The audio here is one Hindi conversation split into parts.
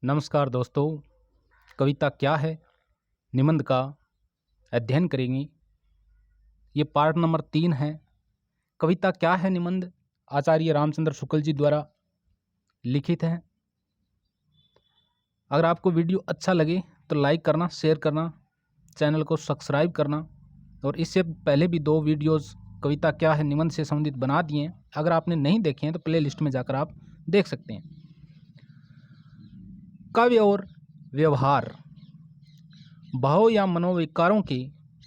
नमस्कार दोस्तों, कविता क्या है निबंध का अध्ययन करेंगे। ये पार्ट नंबर 3 है। कविता क्या है निबंध आचार्य रामचंद्र शुक्ल जी द्वारा लिखित है। अगर आपको वीडियो अच्छा लगे तो लाइक करना, शेयर करना, चैनल को सब्सक्राइब करना। और इससे पहले भी 2 वीडियोस कविता क्या है निबंध से संबंधित बना दिए हैं। अगर आपने नहीं देखे हैं तो प्ले लिस्ट में जाकर आप देख सकते हैं। काव्य और व्यवहार, भावों या मनोविकारों के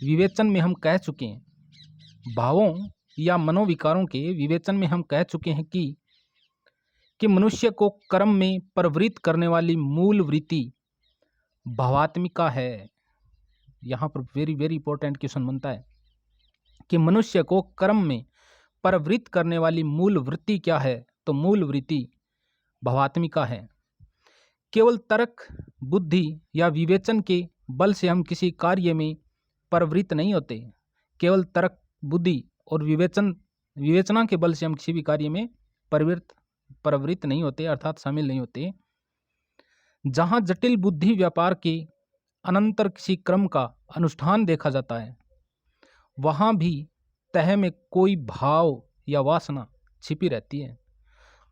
विवेचन में हम कह चुके हैं। भावों या मनोविकारों के विवेचन में हम कह चुके हैं कि मनुष्य को कर्म में प्रवृत्त करने वाली मूल वृत्ति भावात्मिका है। यहाँ पर वेरी वेरी इंपॉर्टेंट क्वेश्चन बनता है कि मनुष्य को कर्म में प्रवृत्त करने वाली मूल वृत्ति क्या है। तो मूल वृत्ति भावात्मिका है। केवल तर्क, बुद्धि या विवेचन के बल से हम किसी कार्य में प्रवृत्त नहीं होते। केवल तर्क, बुद्धि और विवेचना के बल से हम किसी भी कार्य में प्रवृत्त नहीं होते, अर्थात शामिल नहीं होते। जहाँ जटिल बुद्धि व्यापार के अनंतर किसी क्रम का अनुष्ठान देखा जाता है, वहाँ भी तह में कोई भाव या वासना छिपी रहती है।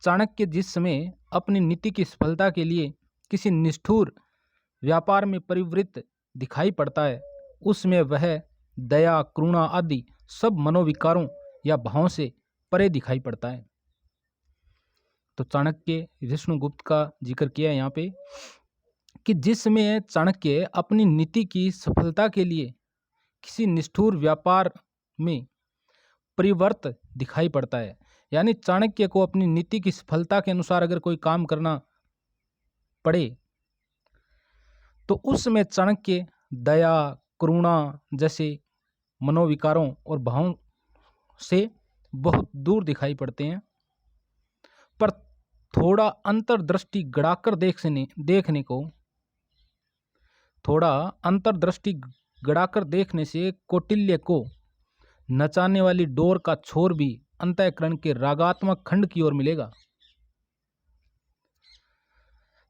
चाणक्य जिस समय अपनी नीति की सफलता के लिए किसी निष्ठुर व्यापार में परिवृत्त दिखाई पड़ता है, उसमें वह दया, करुणा आदि सब मनोविकारों या भावों से परे दिखाई पड़ता है। तो चाणक्य विष्णुगुप्त का जिक्र किया है यहाँ पे कि जिसमें चाणक्य अपनी नीति की सफलता के लिए किसी निष्ठुर व्यापार में परिवर्त दिखाई पड़ता है। यानी चाणक्य को अपनी नीति की सफलता के अनुसार अगर कोई काम करना पड़े तो उसमें चाणक्य दया, करुणा जैसे मनोविकारों और भावों से बहुत दूर दिखाई पड़ते हैं। पर थोड़ा अंतर्दृष्टि गड़ाकर देखने से कौटिल्य को नचाने वाली डोर का छोर भी अंतःकरण के रागात्मक खंड की ओर मिलेगा।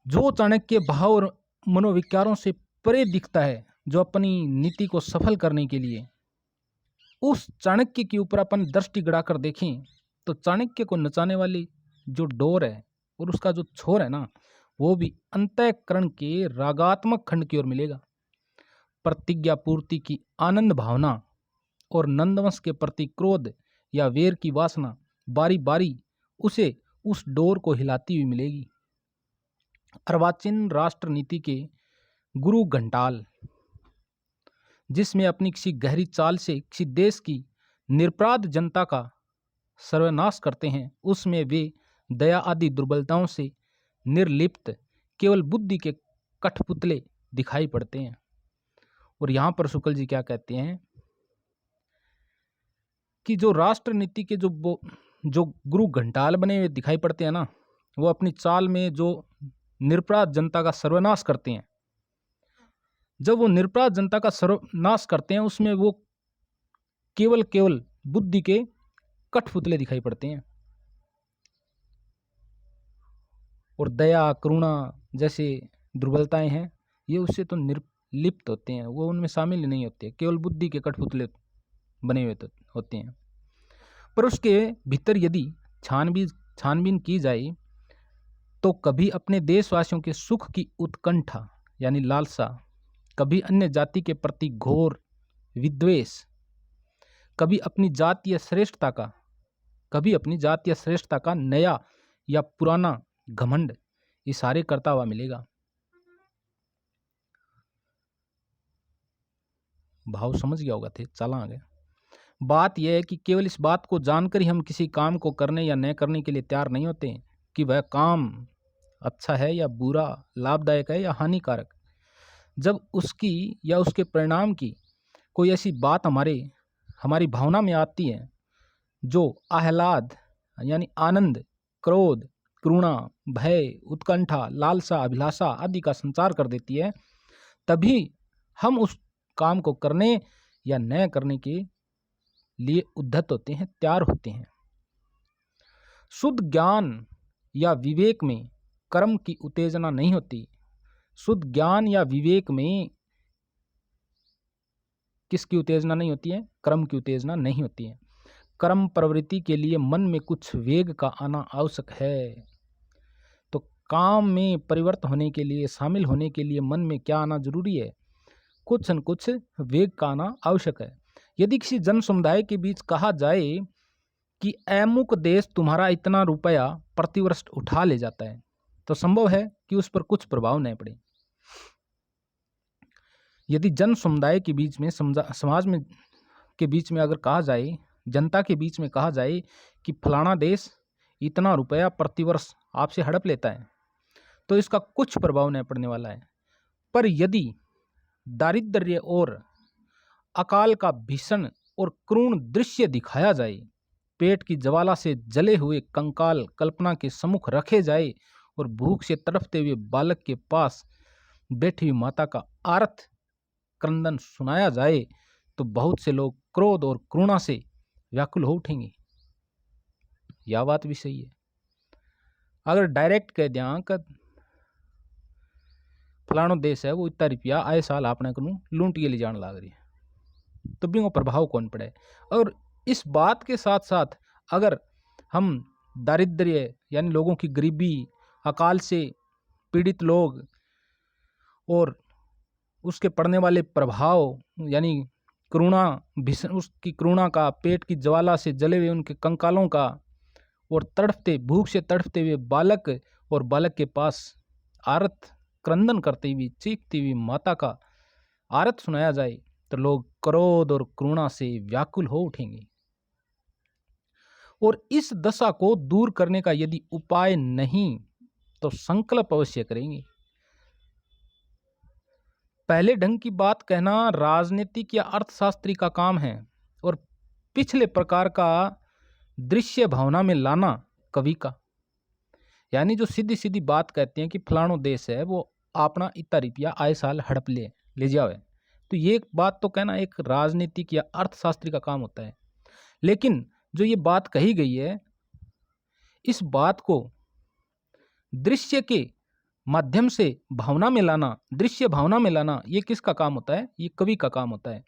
जो चाणक्य भाव और मनोविकारों से परे दिखता है, जो अपनी नीति को सफल करने के लिए उस चाणक्य के ऊपर अपन दृष्टि गड़ाकर देखें तो चाणक्य को नचाने वाली जो डोर है और उसका जो छोर है ना, वो भी अंतःकरण के रागात्मक खंड की ओर मिलेगा। प्रतिज्ञा पूर्ति की आनंद भावना और नंदवंश के प्रति क्रोध या वेर की वासना बारी बारी उसे उस डोर को हिलाती हुई मिलेगी। अर्वाचीन राष्ट्रनीति के गुरु घंटाल, जिसमें अपनी किसी गहरी चाल से किसी देश की निरपराध जनता का सर्वनाश करते हैं, उसमें वे दया आदि दुर्बलताओं से निर्लिप्त केवल बुद्धि के कठपुतले दिखाई पड़ते हैं। और यहाँ पर शुक्ल जी क्या कहते हैं कि जो राष्ट्रनीति के जो गुरु घंटाल बने हुए दिखाई पड़ते हैं ना, वो अपनी चाल में जो निरपराध जनता का सर्वनाश करते हैं। जब वो निरपराध जनता का सर्वनाश करते हैं, उसमें वो केवल बुद्धि के कठपुतले दिखाई पड़ते हैं। और दया, करुणा जैसे दुर्बलताएं हैं, ये उससे तो निर्लिप्त होते हैं, वो उनमें शामिल नहीं होते, केवल बुद्धि के कठपुतले बने हुए होते हैं। पर उसके भीतर यदि छानबीन की जाए तो कभी अपने देशवासियों के सुख की उत्कंठा यानी लालसा, कभी अन्य जाति के प्रति घोर विद्वेष, कभी अपनी जातीय श्रेष्ठता का नया या पुराना घमंड इशारे करता हुआ मिलेगा। भाव समझ गया होगा थे, चला आगे। बात यह है कि केवल इस बात को जानकर ही हम किसी काम को करने या न करने के लिए तैयार नहीं होते कि वह काम अच्छा है या बुरा, लाभदायक है या हानिकारक। जब उसकी या उसके परिणाम की कोई ऐसी बात हमारी भावना में आती है जो आह्लाद यानी आनंद, क्रोध, करुणा, भय, उत्कंठा, लालसा, अभिलाषा आदि का संचार कर देती है, तभी हम उस काम को करने या न करने के लिए उद्धत होते हैं, तैयार होते हैं। शुद्ध ज्ञान या विवेक में कर्म की उत्तेजना नहीं होती, शुद्ध ज्ञान या विवेक में किसकी उत्तेजना नहीं होती है? कर्म की उत्तेजना नहीं होती है। कर्म प्रवृत्ति के लिए मन में कुछ वेग का आना आवश्यक है। तो काम में परिवर्तन होने के लिए, शामिल होने के लिए मन में क्या आना जरूरी है? कुछ न कुछ वेग का आना आवश्यक है। यदि किसी जन समुदाय के बीच कहा जाए कि अमुक देश तुम्हारा इतना रुपया प्रतिवर्ष उठा ले जाता है, तो संभव है कि उस पर कुछ प्रभाव नहीं पड़े। यदि जन समुदाय के बीच में, समाज में के बीच में अगर कहा जाए, जनता के बीच में कहा जाए कि फलाना देश इतना रुपया प्रतिवर्ष आपसे हड़प लेता है, तो इसका कुछ प्रभाव नहीं पड़ने वाला है। पर यदि दारिद्र्य और अकाल का भीषण और क्रूर दृश्य दिखाया जाए, पेट की ज्वाला से जले हुए कंकाल कल्पना के सम्मुख रखे जाए और भूख से तड़पते हुए बालक के पास बैठी हुई माता का आर्त क्रंदन सुनाया जाए, तो बहुत से लोग क्रोध और करुणा से व्याकुल हो उठेंगे। यह बात भी सही है। अगर डायरेक्ट कह दिया कि फलानो देश है वो इतना रुपया आए साल आपने कनु लूट के ले जाने लग रही है, तो भी वो प्रभाव कौन पड़े। और इस बात के साथ साथ अगर हम दारिद्र्य यानी लोगों की गरीबी, अकाल से पीड़ित लोग और उसके पड़ने वाले प्रभाव यानी करुणा, भीषण उसकी करुणा का, पेट की ज्वाला से जले हुए उनके कंकालों का, और तड़पते भूख से तड़पते हुए बालक और बालक के पास आर्त क्रंदन करती हुई चीखती हुई माता का आर्त सुनाया जाए, तो लोग क्रोध और करुणा से व्याकुल हो उठेंगे। और इस दशा को दूर करने का यदि उपाय नहीं तो संकल्प अवश्य करेंगे। पहले ढंग की बात कहना राजनीतिक या अर्थशास्त्री का काम है, और पिछले प्रकार का दृश्य भावना में लाना कवि का। यानी जो सीधी सीधी बात कहते हैं कि फलानो देश है वो अपना इतना रुपया आए साल हड़प ले जावे, तो ये बात तो कहना एक राजनीतिक या अर्थशास्त्री का काम होता है। लेकिन जो ये बात कही गई है, इस बात को दृश्य के माध्यम से भावना में लाना, दृश्य भावना में लाना, ये किसका काम होता है? ये कवि का काम होता है।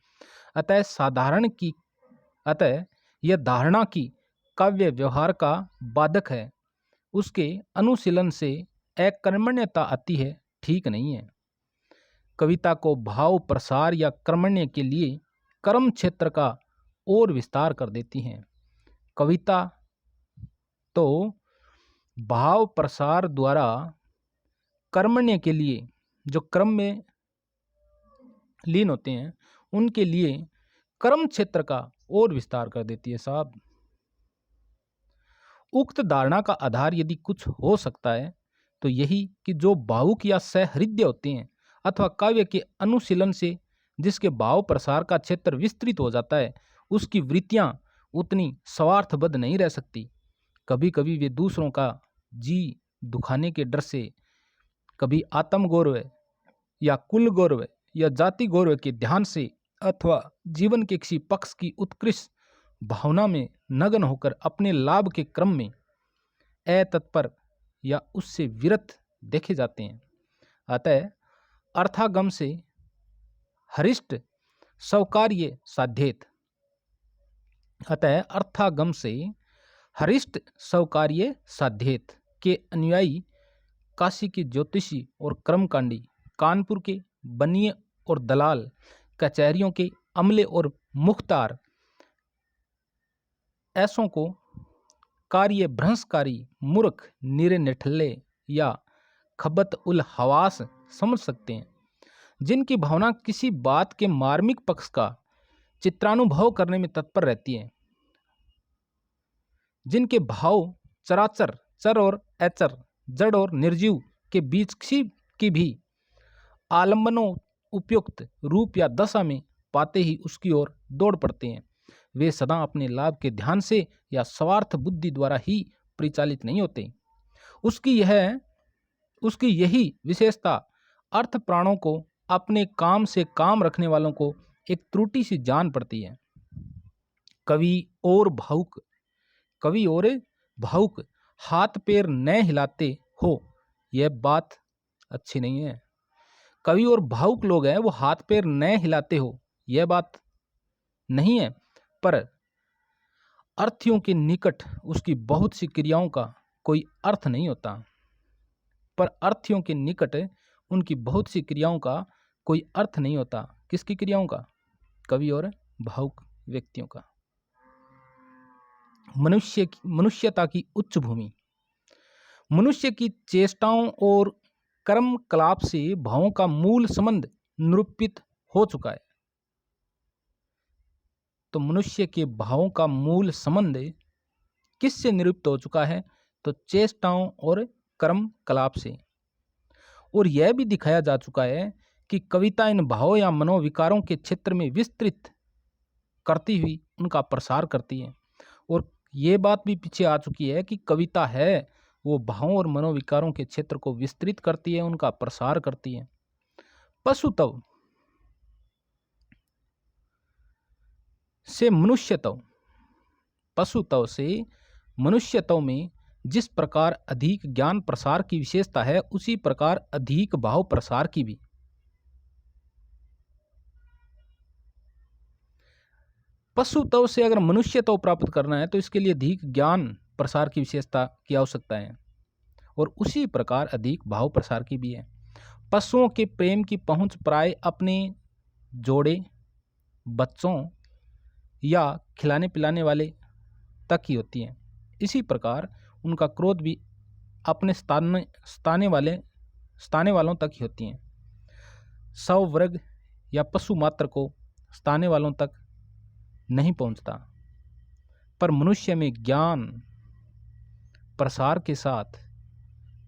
अतः यह धारणा की काव्य व्यवहार का बाधक है, उसके अनुशीलन से अकर्मण्यता आती है, ठीक नहीं है। कविता को भाव प्रसार या कर्मण्य के लिए कर्म क्षेत्र का और विस्तार कर देती हैं। कविता तो भाव प्रसार द्वारा कर्मण्य के लिए, जो कर्म में लीन होते हैं उनके लिए कर्म क्षेत्र का और विस्तार कर देती है साहब। उक्त धारणा का आधार यदि कुछ हो सकता है तो यही कि जो भावुक या सहृदय होते हैं अथवा काव्य के अनुशीलन से जिसके भाव प्रसार का क्षेत्र विस्तृत हो जाता है, उसकी वृत्तियां उतनी स्वार्थबद्ध नहीं रह सकती। कभी कभी वे दूसरों का जी दुखाने के डर से, कभी आत्म गौरव या कुल गौरव या जाति गौरव के ध्यान से, अथवा जीवन के किसी पक्ष की उत्कृष्ट भावना में नग्न होकर अपने लाभ के क्रम में अतत्पर या उससे विरत देखे जाते हैं। अतः अर्थागम से हरिष्ट स्वकार्य साध्येत, के अनुयायी काशी के ज्योतिषी और कर्मकांडी, कानपुर के बनिए और दलाल, कचहरियों के अमले और मुख्तार ऐसों को कार्य भ्रंशकारी, मूर्ख, निरे निठल्ले या खबत उल हवास समझ सकते हैं, जिनकी भावना किसी बात के मार्मिक पक्ष का चित्रानुभव करने में तत्पर रहती है, जिनके भाव चराचर, चर और अचर, जड़ और निर्जीव के बीच किसी की भी आलम्बनों उपयुक्त रूप या दशा में पाते ही उसकी ओर दौड़ पड़ते हैं। वे सदा अपने लाभ के ध्यान से या स्वार्थ बुद्धि द्वारा ही परिचालित नहीं होते। उसकी यही विशेषता अर्थ प्राणों को अपने काम से काम रखने वालों को एक त्रुटि सी जान पड़ती है। कवि और भावुक हाथ पैर न हिलाते हो, यह बात अच्छी नहीं है। कवि और भावुक लोग हैं वो हाथ पैर न हिलाते हो, यह बात नहीं है, पर अर्थियों के निकट उसकी बहुत सी क्रियाओं का कोई अर्थ नहीं होता। पर अर्थियों के निकट उनकी बहुत सी क्रियाओं का कोई अर्थ नहीं होता। किसकी क्रियाओं का? कवि और भावुक व्यक्तियों का। मनुष्यता की उच्च भूमि। मनुष्य की चेष्टाओं और कर्मकलाप से भावों का मूल संबंध निरूपित हो चुका है। तो मनुष्य के भावों का मूल संबंध किससे निरूपित हो चुका है? तो चेष्टाओं और कर्मकलाप से। और यह भी दिखाया जा चुका है कि कविता इन भावों या मनोविकारों के क्षेत्र में विस्तृत करती हुई उनका प्रसार करती है। और ये बात भी पीछे आ चुकी है कि कविता है वो भावों और मनोविकारों के क्षेत्र को विस्तृत करती है, उनका प्रसार करती है। पशुत्व से मनुष्यत्व। पशुत्व से मनुष्यत्व में जिस प्रकार अधिक ज्ञान प्रसार की विशेषता है, उसी प्रकार अधिक भाव प्रसार की भी। पशुत्व से अगर मनुष्यत्व प्राप्त करना है तो इसके लिए अधिक ज्ञान प्रसार की विशेषता की आवश्यकता है, और उसी प्रकार अधिक भाव प्रसार की भी है। पशुओं के प्रेम की पहुंच प्राय अपने जोड़े, बच्चों या खिलाने पिलाने वाले तक ही होती है। इसी प्रकार उनका क्रोध भी अपने स्थाने वालों तक ही होती हैं। सवर्ग या पशु मात्र को स्थाने वालों तक नहीं पहुंचता। पर मनुष्य में ज्ञान प्रसार के साथ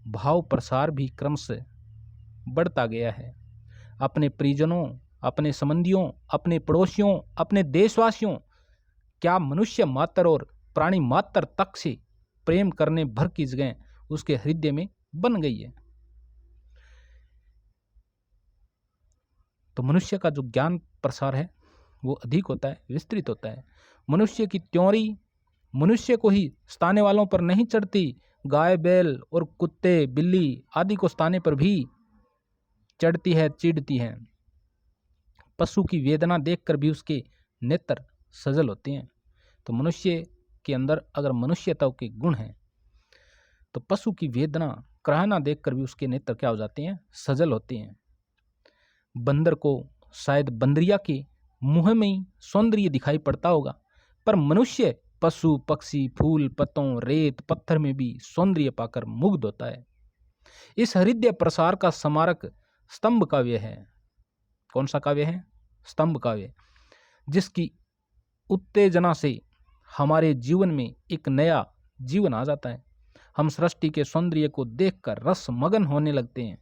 भाव प्रसार भी क्रमशः बढ़ता गया है। अपने परिजनों, अपने संबंधियों, अपने पड़ोसियों, अपने देशवासियों, क्या मनुष्य मात्र और प्राणी मात्र तक से प्रेम करने भर की जगह उसके हृदय में बन गई है। तो मनुष्य का जो ज्ञान प्रसार है वो अधिक होता है, विस्तृत होता है। मनुष्य की त्योरी मनुष्य को ही स्थाने वालों पर नहीं चढ़ती, गाय बैल और कुत्ते बिल्ली आदि को स्थाने पर भी चढ़ती है, चिढ़ती है। पशु की वेदना देखकर भी उसके नेत्र सजल होते हैं। तो मनुष्य के अंदर अगर मनुष्यता के गुण हैं तो पशु की वेदना कराहना देखकर भी उसके नेत्र क्या हो जाते हैं? सजल होते हैं। बंदर को शायद बंदरिया के मुंह में ही सौंदर्य दिखाई पड़ता होगा, पर मनुष्य पशु पक्षी फूल पत्तों रेत पत्थर में भी सौंदर्य पाकर मुग्ध होता है। इस हृदय प्रसार का स्मारक स्तंभ काव्य है। कौन सा काव्य है? स्तंभ काव्य, जिसकी उत्तेजना से हमारे जीवन में एक नया जीवन आ जाता है। हम सृष्टि के सौंदर्य को देखकर रस मगन होने लगते हैं।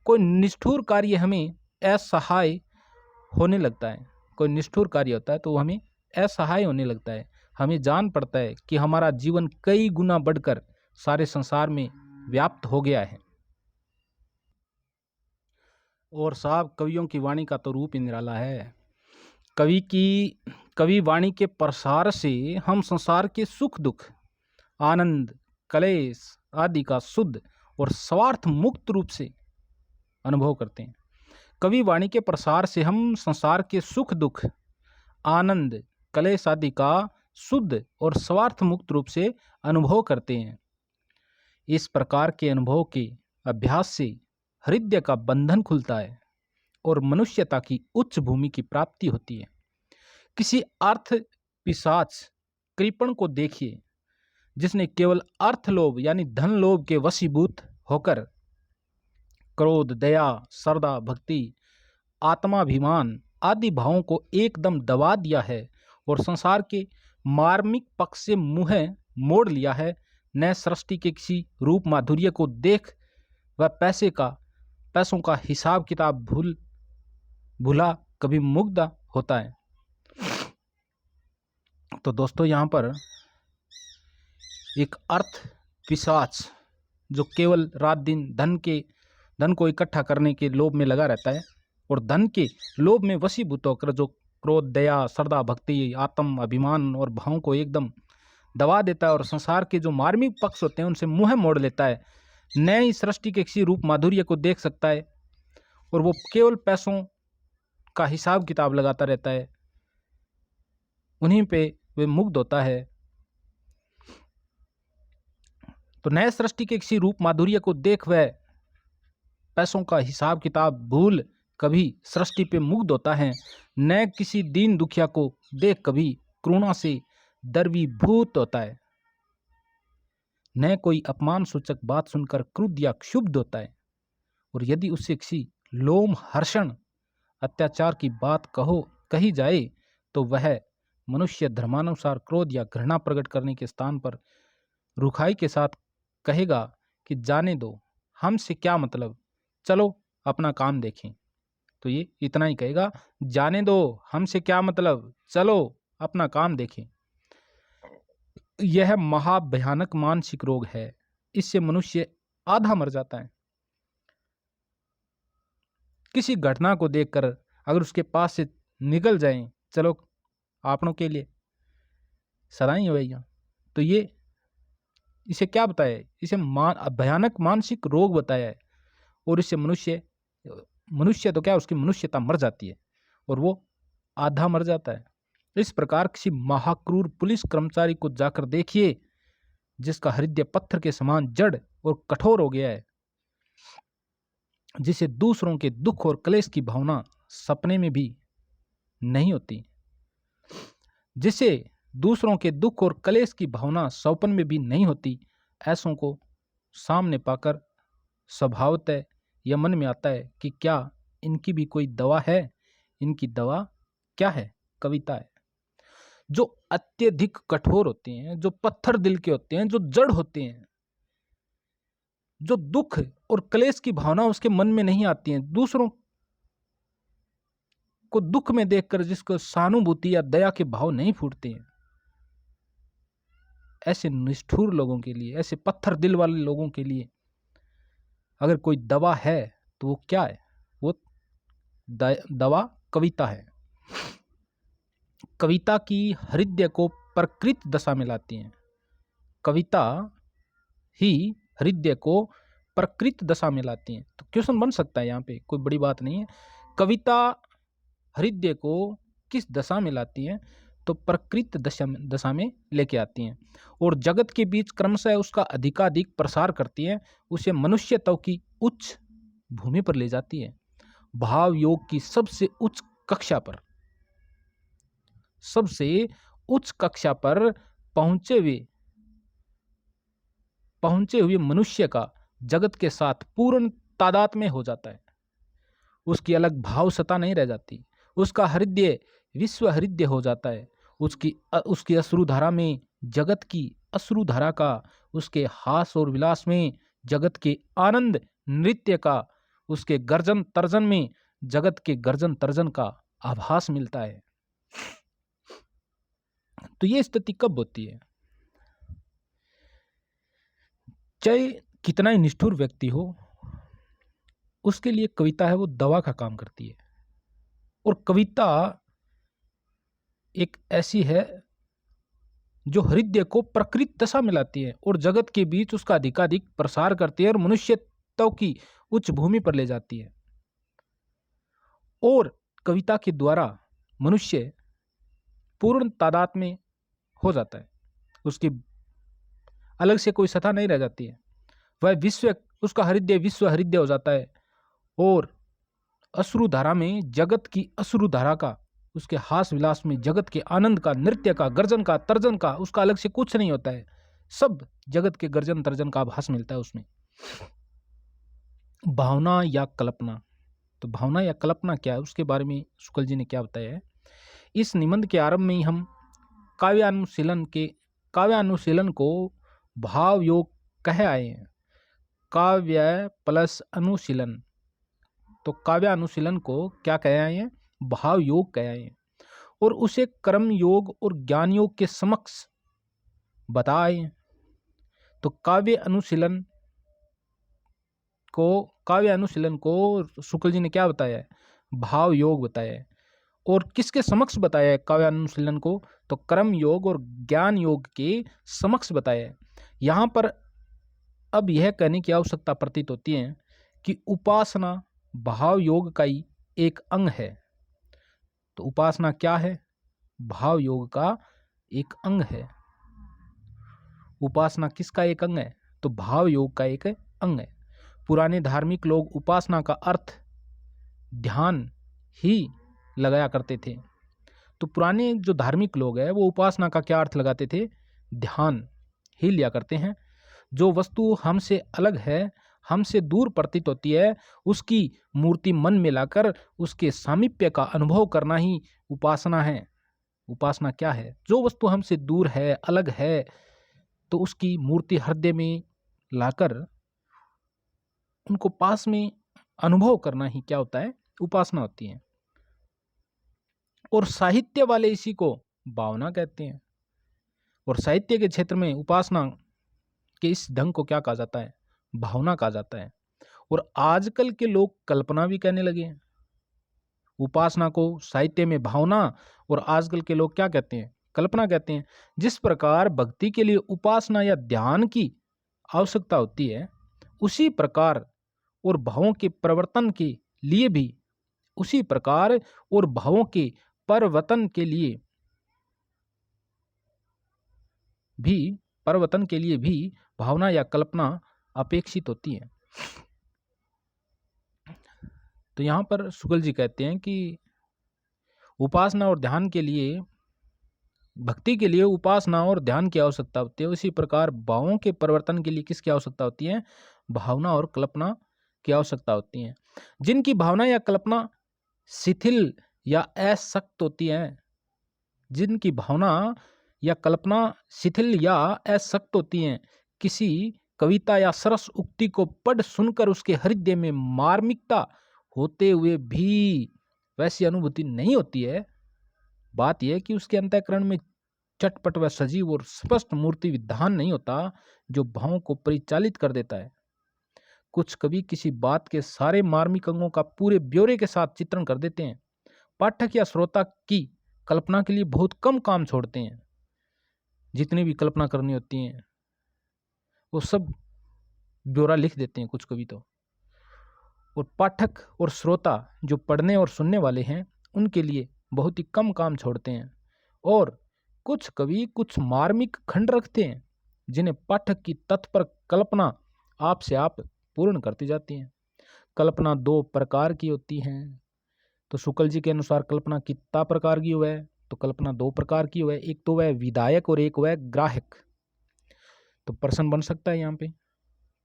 कोई निष्ठुर कार्य हमें असहाय होने लगता है। कोई निष्ठुर कार्य होता है तो वो हमें असहाय होने लगता है। हमें जान पड़ता है कि हमारा जीवन कई गुना बढ़कर सारे संसार में व्याप्त हो गया है। और साहब, कवियों की वाणी का तो रूप ही निराला है। कवि वाणी के प्रसार से हम संसार के सुख दुख, आनंद, कलेश आदि का शुद्ध और स्वार्थ मुक्त रूप से अनुभव करते हैं। कवि वाणी के प्रसार से हम संसार के सुख दुख, आनंद, कलेश आदि का शुद्ध और स्वार्थ मुक्त रूप से अनुभव करते हैं। इस प्रकार के अनुभव के अभ्यास से हृदय का बंधन खुलता है और मनुष्यता की उच्च भूमि की प्राप्ति होती है। किसी अर्थ पिशाच कृपण को देखिए, जिसने केवल अर्थ लोभ यानी धन लोभ के वशीभूत होकर क्रोध, दया, श्रद्धा, भक्ति, आत्माभिमान आदि भावों को एकदम दबा दिया है और संसार के मार्मिक पक्ष से मुंह मोड़ लिया है। न सृष्टि के किसी रूप माधुर्य को देख वह पैसों का हिसाब किताब भूला कभी मुग्ध होता है। तो दोस्तों, यहाँ पर एक अर्थ पिशाच जो केवल रात दिन धन को इकट्ठा करने के लोभ में लगा रहता है और धन के लोभ में वशीभूत होकर जो क्रोध, दया, श्रद्धा, भक्ति, आत्म अभिमान और भावों को एकदम दबा देता है और संसार के जो मार्मिक पक्ष होते हैं उनसे मुंह मोड़ लेता है। न ही सृष्टि के किसी रूप माधुर्य को देख सकता है और वो केवल पैसों का हिसाब किताब लगाता रहता है, उन्हीं पे वे मुग्ध होता है। तो नए सृष्टि के किसी रूप माधुर्य को देख वह पैसों का हिसाब किताब भूल कभी सृष्टि पे मुग्ध होता है। न किसी दीन दुखिया को देख कभी करुणा से द्रवीभूत होता है। न कोई अपमान सूचक बात सुनकर क्रुद्ध या क्षुब्ध होता है। और यदि उससे किसी लोम हर्षण अत्याचार की बात कही जाए तो वह मनुष्य धर्मानुसार क्रोध या घृणा प्रकट करने के स्थान पर रुखाई के साथ कहेगा कि जाने दो, हमसे क्या मतलब, चलो अपना काम देखें। तो ये इतना ही कहेगा, जाने दो, हमसे क्या मतलब, चलो अपना काम देखें। यह महाभयानक मानसिक रोग है। इससे मनुष्य आधा मर जाता है। किसी घटना को देखकर अगर उसके पास से निकल जाएं, चलो आपनों के लिए सदा ही हो भैया, तो ये इसे क्या बताया है? इसे भयानक मानसिक रोग बताया है। और इससे मनुष्य तो क्या, उसकी मनुष्यता मर जाती है और वो आधा मर जाता है। इस प्रकार किसी महाक्रूर पुलिस कर्मचारी को जाकर देखिए जिसका हृदय पत्थर के समान जड़ और कठोर हो गया है, जिसे दूसरों के दुख और क्लेश की भावना सपने में भी नहीं होती, जिसे दूसरों के दुख और क्लेश की भावना सौपन में भी नहीं होती, ऐसों को सामने पाकर स्वभावतः यह मन में आता है कि क्या इनकी भी कोई दवा है। इनकी दवा क्या है? कविता है। जो अत्यधिक कठोर होते हैं, जो पत्थर दिल के होते हैं, जो जड़ होते हैं, जो दुख और क्लेश की भावना उसके मन में नहीं आती है, दूसरों को दुख में देखकर जिसको सहानुभूति या दया के भाव नहीं फूटते हैं, ऐसे निष्ठुर लोगों के लिए, ऐसे पत्थर दिल वाले लोगों के लिए अगर कोई दवा है तो वो क्या है? वो दवा कविता है। कविता की हृदय को प्रकृत दशा में लाती है। कविता ही हृदय को प्रकृत दशा में लाती है। तो क्वेश्चन बन सकता है यहाँ पे, कोई बड़ी बात नहीं है। कविता हृदय को किस दशा में लाती है? तो प्रकृत दशा में लेके आती हैं और जगत के बीच क्रमशः उसका अधिकाधिक प्रसार करती है, उसे मनुष्यत्व की उच्च भूमि पर ले जाती है। भाव योग की सबसे उच्च कक्षा पर पहुंचे हुए मनुष्य का जगत के साथ पूर्ण तादात्म्य हो जाता है। उसकी अलग भाव सत्ता नहीं रह जाती। उसका हृदय विश्व हृदय हो जाता है। उसकी अश्रुधारा में जगत की अश्रुधारा का, उसके हास और विलास में जगत के आनंद नृत्य का, उसके गर्जन तर्जन में जगत के गर्जन तर्जन का आभास मिलता है। तो ये स्थिति कब होती है? चाहे कितना ही निष्ठुर व्यक्ति हो, उसके लिए कविता है वो दवा का काम करती है। और कविता एक ऐसी है जो हृदय को प्रकृत दशा में लाती है और जगत के बीच उसका अधिकाधिक प्रसार करती है और मनुष्यत्व की उच्च भूमि पर ले जाती है। और कविता के द्वारा मनुष्य पूर्ण तादाद में हो जाता है। उसकी अलग से कोई सत्ता नहीं रह जाती है। वह उसका हृदय विश्व हृदय हो जाता है और अश्रुधारा में जगत की अश्रुधारा का, उसके हास विलास में जगत के आनंद का, नृत्य का, गर्जन का, तर्जन का, उसका अलग से कुछ नहीं होता है। सब जगत के गर्जन तर्जन का आभास मिलता है उसमें। भावना या कल्पना। तो भावना या कल्पना क्या है, उसके बारे में शुक्ल जी ने क्या बताया है। इस निबंध के आरंभ में ही हम काव्यानुशीलन को भाव योग कह आए हैं। काव्य प्लस अनुशीलन, तो काव्यानुशीलन को क्या कह आए हैं? भाव योग कह आए हैं और उसे कर्म योग और ज्ञान योग के समक्ष बताए हैं। तो काव्य अनुशीलन को शुक्ल जी ने क्या बताया है? भाव योग बताया है। और किसके समक्ष बताया है काव्य अनुशीलन को? तो कर्म योग और ज्ञान योग के समक्ष बताया है। यहाँ पर अब यह कहने की आवश्यकता प्रतीत होती है कि उपासना भाव योग का ही एक अंग है। तो उपासना क्या है? भाव योग का एक अंग है। उपासना किसका एक अंग है? तो भाव योग का एक अंग है। पुराने धार्मिक लोग उपासना का अर्थ ध्यान ही लगाया करते थे। तो पुराने जो धार्मिक लोग हैं वो उपासना का क्या अर्थ लगाते थे? ध्यान ही लिया करते हैं। जो वस्तु हमसे अलग है, हमसे दूर प्रतीत होती है, उसकी मूर्ति मन में लाकर उसके सामीप्य का अनुभव करना ही उपासना है। उपासना क्या है? जो वस्तु हमसे दूर है, अलग है, तो उसकी मूर्ति हृदय में लाकर उनको पास में अनुभव करना ही क्या होता है? उपासना होती है। और साहित्य वाले इसी को भावना कहते हैं। और साहित्य के क्षेत्र में उपासना के इस ढंग को क्या कहा जाता है? भावना कहा जाता है। और आजकल के लोग कल्पना भी कहने लगे हैं। उपासना को साहित्य में भावना और आजकल के लोग क्या कहते हैं? कल्पना कहते हैं। जिस प्रकार भक्ति के लिए उपासना या ध्यान की आवश्यकता होती है, उसी प्रकार और भावों के परिवर्तन के लिए भी उसी प्रकार और भावों के परिवर्तन के लिए भी भावना या कल्पना अपेक्षित होती है। तो यहाँ पर शुक्ल जी कहते हैं कि उपासना और ध्यान के लिए, भक्ति के लिए उपासना और ध्यान की आवश्यकता होती है, उसी प्रकार भावों के परिवर्तन के लिए किसकी आवश्यकता होती है? भावना और कल्पना की आवश्यकता होती है। जिनकी भावना या कल्पना शिथिल या असक्त होती है, जिनकी भावना या कल्पना शिथिल या असक्त होती हैं, किसी कविता या सरस उक्ति को पढ़ सुनकर उसके हृदय में मार्मिकता होते हुए भी वैसी अनुभूति नहीं होती है। बात यह है कि उसके अंतःकरण में चटपट व सजीव और स्पष्ट मूर्ति विधान नहीं होता जो भावों को परिचालित कर देता है। कुछ कवि किसी बात के सारे मार्मिक अंगों का पूरे ब्यौरे के साथ चित्रण कर देते हैं। पाठक या श्रोता की कल्पना के लिए बहुत कम काम छोड़ते हैं। जितनी भी कल्पना करनी होती है वो सब ब्यौरा लिख देते हैं कुछ कवि तो। और पाठक और श्रोता जो पढ़ने और सुनने वाले हैं उनके लिए बहुत ही कम काम छोड़ते हैं। और कुछ कवि कुछ मार्मिक खंड रखते हैं जिन्हें पाठक की तत्पर कल्पना आप से आप पूर्ण करती जाती है। कल्पना दो प्रकार की होती है। तो शुक्ल जी के अनुसार कल्पना कितना प्रकार की हुआ है? तो कल्पना दो प्रकार की हुआ है। एक तो वह विधायक और एक वह ग्राहक। तो प्रश्न बन सकता है यहाँ पे,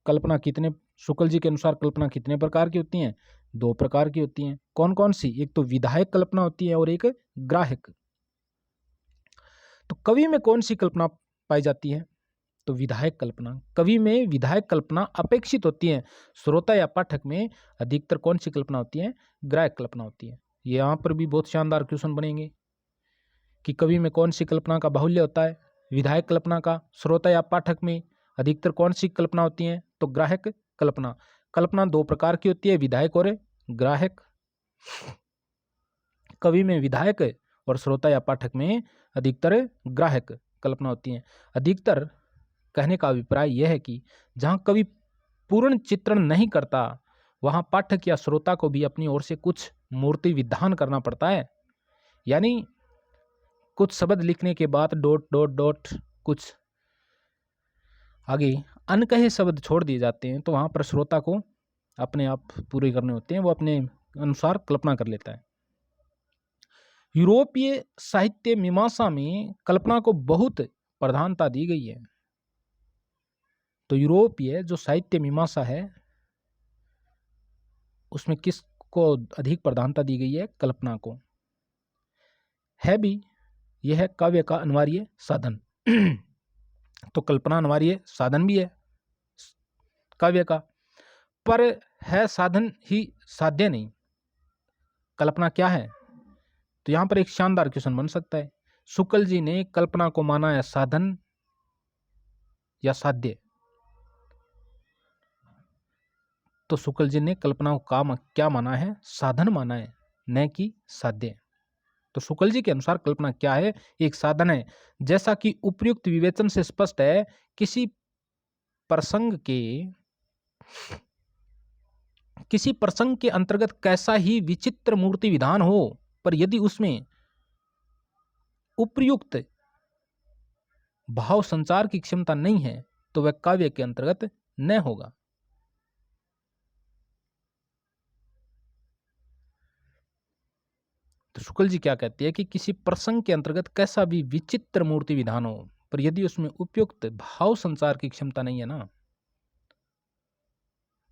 कल्पना कितने, शुक्ल जी के अनुसार कल्पना कितने प्रकार की होती हैं? दो प्रकार की होती हैं। कौन कौन सी? एक तो विधायक कल्पना होती है और एक ग्राहक। तो कवि में कौन सी कल्पना पाई जाती है? तो विधायक कल्पना। कवि में विधायक कल्पना अपेक्षित होती है। श्रोता या पाठक में अधिकतर कौन सी कल्पना होती है? ग्राहक कल्पना होती है। ये यहाँ पर भी बहुत शानदार क्वेश्चन बनेंगे कि कवि में कौन सी कल्पना का बाहुल्य होता है? विधायक कल्पना का। श्रोता या पाठक में अधिकतर कौन सी कल्पना होती है? तो ग्राहक कल्पना। कल्पना दो प्रकार की होती है, विधायक और ग्राहक। कवि में विधायक और श्रोता या पाठक में अधिकतर ग्राहक कल्पना होती है। अधिकतर कहने का अभिप्राय यह है कि जहाँ कवि पूर्ण चित्रण नहीं करता वहाँ पाठक या श्रोता को भी अपनी ओर से कुछ मूर्ति विधान करना पड़ता है। यानी कुछ शब्द लिखने के बाद डॉट डॉट डॉट कुछ आगे अनकहे शब्द छोड़ दिए जाते हैं, तो वहाँ पर श्रोता को अपने आप पूरे करने होते हैं, वो अपने अनुसार कल्पना कर लेता है। यूरोपीय साहित्य मीमांसा में कल्पना को बहुत प्रधानता दी गई है। तो यूरोपीय जो साहित्य मीमांसा है उसमें किसको अधिक प्रधानता दी गई है? कल्पना को। है भी, यह है काव्य का अनिवार्य साधन। तो कल्पना अनिवार्य साधन भी है काव्य का, पर है साधन ही साध्य नहीं। कल्पना क्या है? तो यहां पर एक शानदार क्वेश्चन बन सकता है, शुक्ल जी ने कल्पना को माना है साधन या साध्य? तो शुक्ल जी ने कल्पना को क्या माना है? साधन माना है, न कि साध्य। तो शुक्ल जी के अनुसार कल्पना क्या है? एक साधन है। जैसा कि उपयुक्त विवेचन से स्पष्ट है, किसी प्रसंग के किसी प्रसंग के अंतर्गत कैसा ही विचित्र मूर्ति विधान हो, पर यदि उसमें उपयुक्त भाव संचार की क्षमता नहीं है तो वह काव्य के अंतर्गत न होगा। तो शुक्ल जी क्या कहते हैं कि किसी प्रसंग के अंतर्गत कैसा भी विचित्र मूर्ति विधान हो, पर यदि उसमें उपयुक्त भाव संचार की क्षमता नहीं है ना,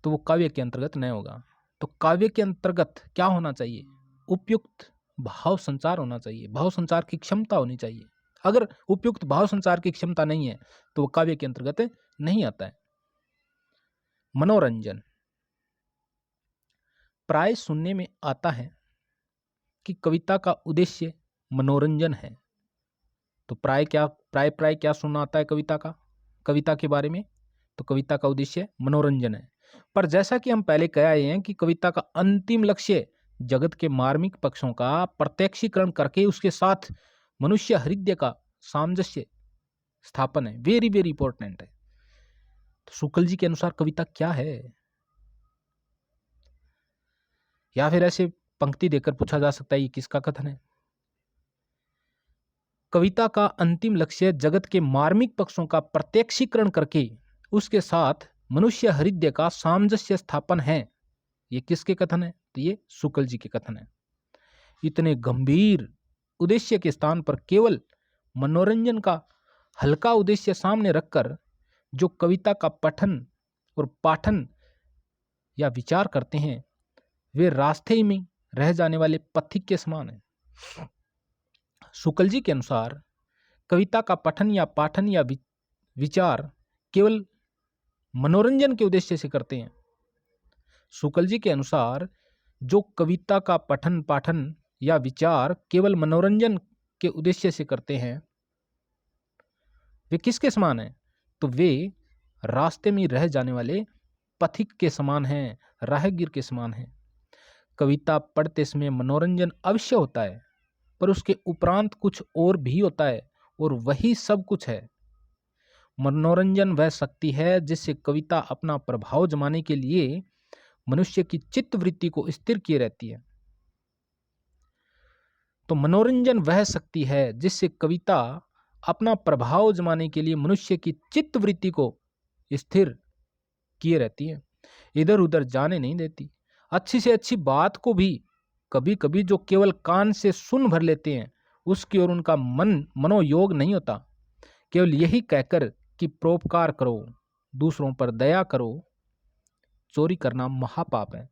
तो वो काव्य के अंतर्गत न होगा। तो काव्य के अंतर्गत क्या होना चाहिए? उपयुक्त भाव संचार होना चाहिए, भाव संचार की क्षमता होनी चाहिए। अगर उपयुक्त भाव संचार की क्षमता नहीं है तो वो काव्य के अंतर्गत नहीं आता है। मनोरंजन। प्राय सुनने में आता है कि कविता का उद्देश्य मनोरंजन है। तो प्राय क्या सुनना आता है कविता के बारे में? तो कविता का उद्देश्य मनोरंजन है। पर जैसा कि हम पहले कह आए हैं कि कविता का अंतिम लक्ष्य जगत के मार्मिक पक्षों का प्रत्यक्षीकरण करके उसके साथ मनुष्य हृदय का सामंजस्य स्थापन है। वेरी वेरी इंपॉर्टेंट है। तो शुक्ल जी के अनुसार कविता क्या है? या फिर ऐसे पंक्ति देकर पूछा जा सकता है ये किसका कथन है? कविता का अंतिम लक्ष्य जगत के मार्मिक पक्षों का प्रत्यक्षीकरण करके उसके साथ मनुष्य हृदय का सामंजस्य स्थापन है। ये किसके कथन है? तो ये शुक्ल जी के कथन है। इतने गंभीर उद्देश्य के स्थान पर केवल मनोरंजन का हल्का उद्देश्य सामने रखकर जो कविता का पठन और पाठन या विचार करते हैं वे रास्ते में रह जाने वाले पथिक के समान है। शुक्ल जी के अनुसार कविता का पठन या पाठन या विचार केवल मनोरंजन के उद्देश्य से करते हैं। शुक्ल जी के अनुसार जो कविता का पठन पाठन या विचार केवल मनोरंजन के उद्देश्य से करते हैं वे किसके समान हैं? तो वे रास्ते में रह जाने वाले पथिक के समान हैं, राहगीर के समान हैं। कविता पढ़ते समय मनोरंजन अवश्य होता है, पर उसके उपरांत कुछ और भी होता है और वही सब कुछ है। मनोरंजन वह शक्ति है जिससे कविता अपना प्रभाव जमाने के लिए मनुष्य की चित्तवृत्ति को स्थिर किए रहती है। तो मनोरंजन वह शक्ति है जिससे कविता अपना प्रभाव जमाने के लिए मनुष्य की चित्तवृत्ति को स्थिर किए रहती है, इधर उधर जाने नहीं देती। अच्छी से अच्छी बात को भी कभी कभी जो केवल कान से सुन भर लेते हैं उसकी ओर उनका मनोयोग नहीं होता। केवल यही कहकर कि परोपकार करो, दूसरों पर दया करो, चोरी करना महापाप है।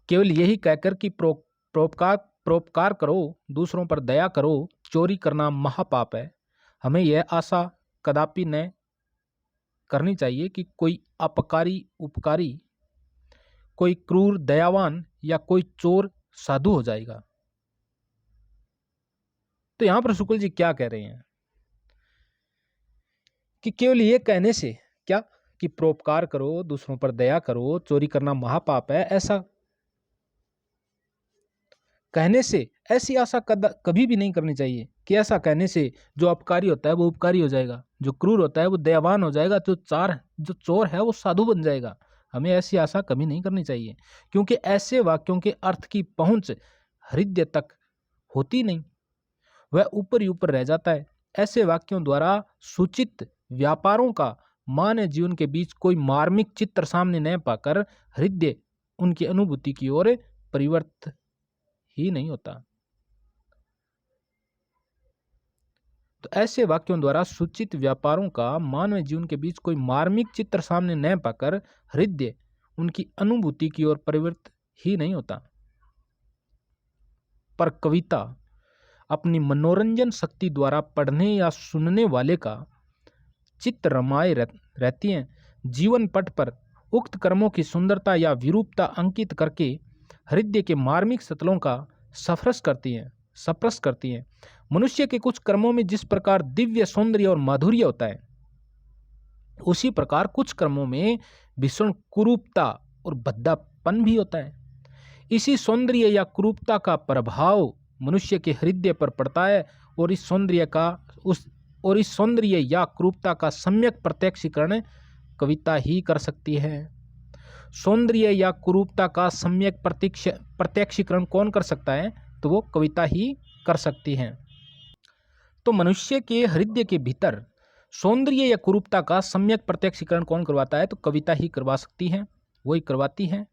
केवल यही कहकर कि परोपकार करो, दूसरों पर दया करो, चोरी करना महापाप है, हमें यह आशा कदापि न करनी चाहिए कि कोई अपकारी उपकारी, कोई क्रूर दयावान या कोई चोर साधु हो जाएगा। तो यहां पर शुक्ल जी क्या कह रहे हैं कि केवल ये कहने से क्या कि परोपकार करो, दूसरों पर दया करो, चोरी करना महापाप है, ऐसा कहने से ऐसी आशा कभी भी नहीं करनी चाहिए कि ऐसा कहने से जो अपकारी होता है वो उपकारी हो जाएगा, जो क्रूर होता है वो दयावान हो जाएगा, जो चोर है वो साधु बन जाएगा। हमें ऐसी आशा कभी नहीं करनी चाहिए, क्योंकि ऐसे वाक्यों के अर्थ की पहुंच हृदय तक होती नहीं, वह ऊपर ही ऊपर रह जाता है। ऐसे वाक्यों द्वारा सूचित व्यापारों का मानव जीवन के बीच कोई मार्मिक चित्र सामने न पाकर हृदय उनकी अनुभूति की ओर परिवर्तित ही नहीं होता। तो ऐसे वाक्यों द्वारा सूचित व्यापारों का मानव जीवन के बीच कोई मार्मिक चित्र सामने न पाकर हृदय उनकी अनुभूति की ओर परिवर्तित ही नहीं होता। पर कविता अपनी मनोरंजन शक्ति द्वारा पढ़ने या सुनने वाले का चित्त रमाए रहती हैं। जीवन पट पर उक्त कर्मों की सुंदरता या विरूपता अंकित करके हृदय के मार्मिक सतलों का सफरस करती हैं। मनुष्य के कुछ कर्मों में जिस प्रकार दिव्य सौंदर्य और माधुर्य होता है, उसी प्रकार कुछ कर्मों में भीषण कुरूपता और भद्दापन भी होता है। इसी सौंदर्य या कुरूपता का प्रभाव मनुष्य के हृदय पर पड़ता है और इस सौंदर्य या कुरूपता का सम्यक प्रत्यक्षीकरण कविता ही कर सकती है। सौंदर्य या कुरूपता का सम्यक प्रत्यक्षीकरण कौन कर सकता है? तो वो कविता ही कर सकती है। तो मनुष्य के हृदय के भीतर सौंदर्य या कुरूपता का सम्यक प्रत्यक्षीकरण कौन करवाता है? तो कविता ही करवा सकती है, वही करवाती है।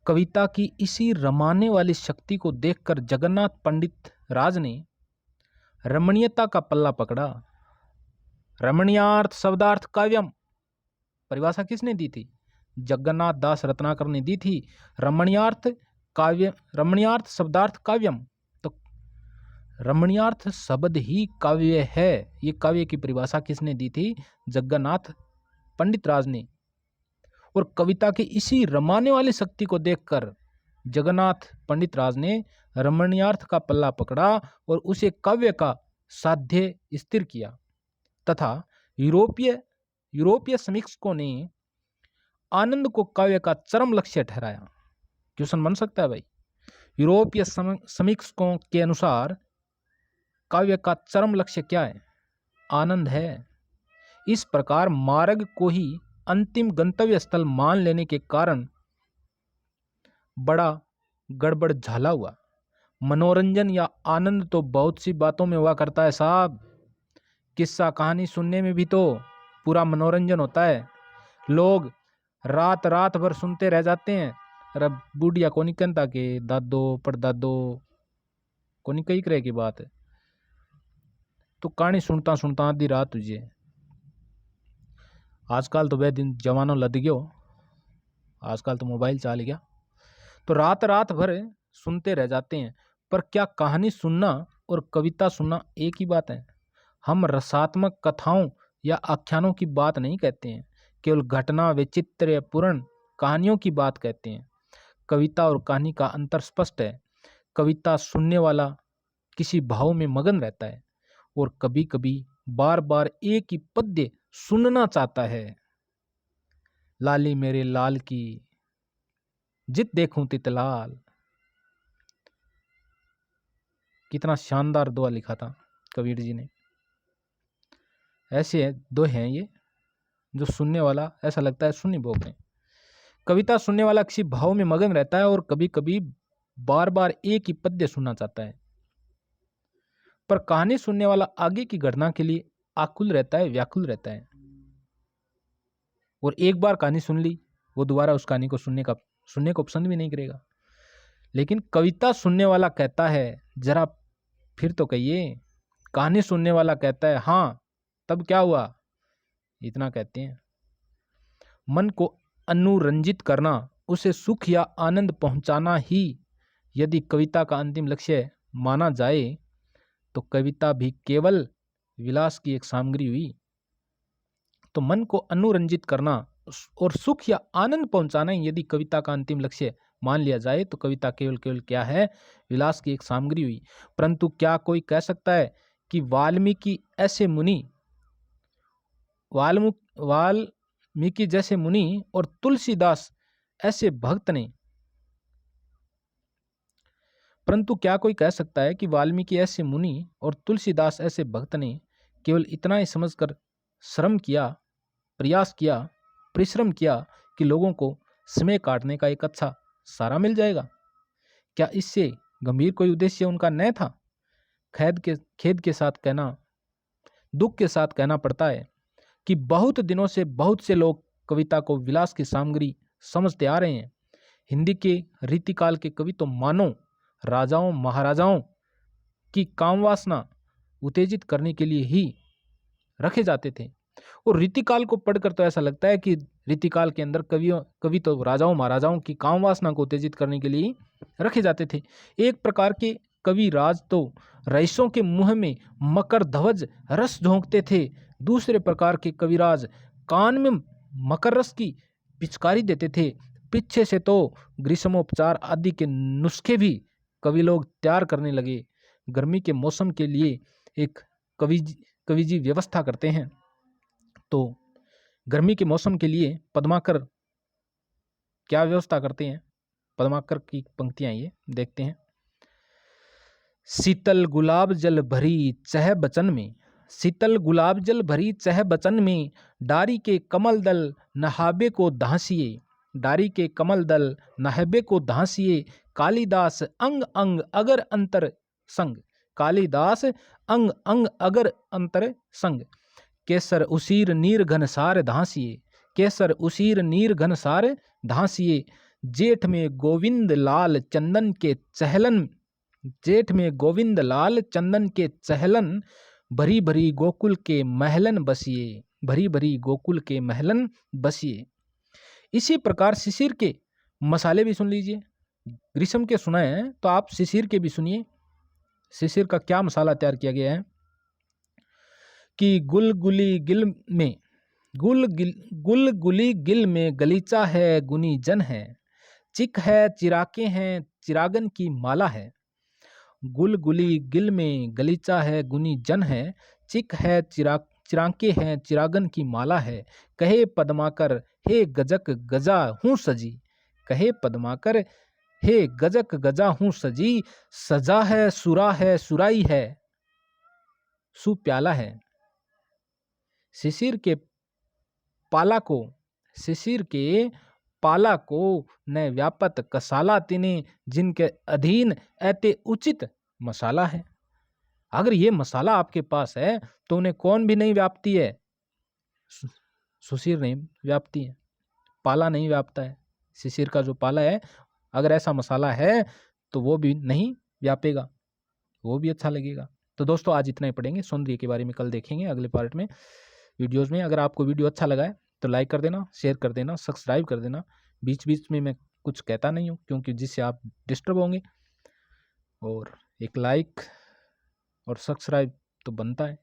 कविता की इसी रमाने वाली शक्ति को देखकर जगन्नाथ पंडित राज ने रमणीयता का पल्ला पकड़ा। रमणीयार्थ शब्दार्थ काव्यम, परिभाषा किसने दी थी? जगन्नाथ दास रत्नाकर ने दी थी। रमणीयार्थ काव्य, रमणीयार्थ शब्दार्थ काव्यम, तो रमणीयार्थ शब्द ही काव्य है। ये काव्य की परिभाषा किसने दी थी? जगन्नाथ पंडित राज ने। और कविता की इसी रमाने वाली शक्ति को देखकर जगन्नाथ पंडित राज ने रमणीयार्थ का पल्ला पकड़ा और उसे काव्य का साध्य स्थिर किया तथा यूरोपीय समीक्षकों ने आनंद को काव्य का चरम लक्ष्य ठहराया। क्वेश्चन बन सकता है भाई, यूरोपीय समीक्षकों के अनुसार काव्य का चरम लक्ष्य क्या है? आनंद है। इस प्रकार मार्ग को ही अंतिम गंतव्य स्थल मान लेने के कारण बड़ा गड़बड़ झाला हुआ। मनोरंजन या आनंद तो बहुत सी बातों में हुआ करता है साहब। किस्सा कहानी सुनने में भी तो पूरा मनोरंजन होता है। लोग रात रात भर सुनते रह जाते हैं। अरे बूढ़िया को नहीं कहता कि दादो परदादो को नहीं कही करे की बात है, तो कहानी सुनता सुनता आधी रात तुझे। आजकल तो वह दिन जवानों लद गयो, आजकल तो मोबाइल चाल गया, तो रात रात भर सुनते रह जाते हैं। पर क्या कहानी सुनना और कविता सुनना एक ही बात है? हम रसात्मक कथाओं या आख्यानों की बात नहीं कहते हैं, केवल घटना विचित्र या पूर्ण कहानियों की बात कहते हैं। कविता और कहानी का अंतर स्पष्ट है। कविता सुनने वाला किसी भाव में मगन रहता है और कभी कभी बार बार एक ही पद्य सुनना चाहता है। लाली मेरे लाल की जित देखूं तित लाल। कितना शानदार दोहा लिखा था कबीर जी ने। ऐसे दो हैं ये जो सुनने वाला ऐसा लगता है सुनी भोग रहे। कविता सुनने वाला किसी भाव में मगन रहता है और कभी कभी बार बार एक ही पद्य सुनना चाहता है। पर कहानी सुनने वाला आगे की घटना के लिए आकुल रहता है, व्याकुल रहता है। और एक बार कहानी सुन ली, वो दोबारा उस कहानी को सुनने को पसंद भी नहीं करेगा। लेकिन कविता सुनने वाला कहता है जरा फिर तो कहिए। कहानी सुनने वाला कहता है हाँ तब क्या हुआ, इतना कहते हैं। मन को अनुरंजित करना, उसे सुख या आनंद पहुंचाना ही यदि कविता का अंतिम लक्ष्य माना जाए तो कविता भी केवल विलास की एक सामग्री हुई। तो मन को अनुरंजित करना और सुख या आनंद पहुंचाना ही यदि कविता का अंतिम लक्ष्य मान लिया जाए तो कविता केवल क्या है? विलास की एक सामग्री हुई। परंतु क्या कोई कह सकता है कि वाल्मीकि जैसे मुनि और तुलसीदास ऐसे भक्त ने, परंतु क्या कोई कह सकता है कि वाल्मीकि ऐसे मुनि और तुलसीदास ऐसे भक्त ने केवल इतना ही समझकर श्रम किया, प्रयास किया, परिश्रम किया कि लोगों को समय काटने का एक अच्छा सहारा मिल जाएगा? क्या इससे गंभीर कोई उद्देश्य उनका न था? खेद के साथ कहना, दुख के साथ कहना पड़ता है कि बहुत दिनों से बहुत से लोग कविता को विलास की सामग्री समझते आ रहे हैं। हिंदी के रीतिकाल के कवि तो मानो राजाओं महाराजाओं की कामवासना उत्तेजित करने के लिए ही रखे जाते थे। और रीतिकाल को पढ़कर तो ऐसा लगता है कि रीतिकाल के अंदर कवि तो राजाओं महाराजाओं की कामवासना को उत्तेजित करने के लिए रखे जाते थे। एक प्रकार के कवि राज तो रईसों के मुंह में मकर ध्वज रस झोंकते थे, दूसरे प्रकार के कविराज कान में मकर रस की पिचकारी देते थे। पीछे से तो ग्रीष्मोपचार आदि के नुस्खे भी कवि लोग तैयार करने लगे। गर्मी के मौसम के लिए एक कवि जी व्यवस्था करते हैं। तो गर्मी के मौसम के लिए पद्माकर क्या व्यवस्था करते हैं? पद्माकर की पंक्तियां ये देखते हैं। शीतल गुलाब जल भरी चह बचन में, शीतल गुलाब जल भरी चह बचन में, डारी के कमल दल नहाबे को धांसिए, डारी के कमल दल नहाबे को धांसिए, कालिदास अंग अंग अगर अंतर संग, कालिदास अंग अंग अगर अंतर संग, केसर उसीर नीर घनसार धांसिए, केसर उसीर नीर घनसार धांसिए, जेठ में गोविंद लाल चंदन के चहलन, जेठ में गोविंद लाल चंदन के चहलन, भरी भरी गोकुल के महलन बसिए, भरी भरी गोकुल के महलन बसिए। इसी प्रकार शिशिर के मसाले भी सुन लीजिए। ग्रीष्म के सुनाए हैं तो आप शिशिर के भी सुनिए। शिशिर का क्या मसाला तैयार किया गया है कि गुलगुली गिल में, गुलगुली गिल में गलीचा है गुनी जन है, चिक है चिराके हैं चिरागन की माला है, गुलगुली गिल में गलीचा है गुनी जन है, चिक है चिराके हैं चिरागन की माला है, कहे पद्माकर हे गजक गजा हूँ सजी, कहे पद्माकर हे गजक गजा हूँ सजी, सजा है सुरा है सुराई है सुप्याला है। शिशिर के पाला को, शिशिर के पाला को न व्यापत कसाला तिने, जिनके अधीन ऐते उचित मसाला है। अगर ये मसाला आपके पास है तो उन्हें कौन भी नहीं व्यापती है, शिशिर नहीं व्यापती है, पाला नहीं व्यापता है। शिशिर का जो पाला है अगर ऐसा मसाला है तो वो भी नहीं व्यापेगा, वो भी अच्छा लगेगा। तो दोस्तों आज इतना ही पढ़ेंगे, सौंदर्य के बारे में कल देखेंगे अगले पार्ट में वीडियोस में। अगर आपको वीडियो अच्छा लगा है तो लाइक कर देना, शेयर कर देना, सब्सक्राइब कर देना। बीच बीच में मैं कुछ कहता नहीं हूँ क्योंकि जिससे आप डिस्टर्ब होंगे, और एक लाइक और सब्सक्राइब तो बनता है।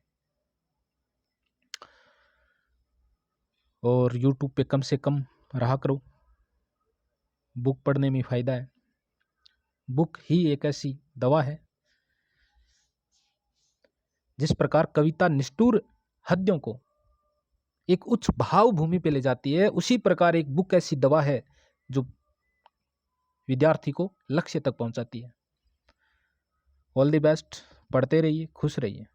और यूट्यूब पे कम से कम रहा करो, बुक पढ़ने में फ़ायदा है। बुक ही एक ऐसी दवा है जिस प्रकार कविता निष्ठुर हद्यों को एक उच्च भाव भूमि पे ले जाती है, उसी प्रकार एक बुक ऐसी दवा है जो विद्यार्थी को लक्ष्य तक पहुंचाती है। ऑल द बेस्ट, पढ़ते रहिए, खुश रहिए।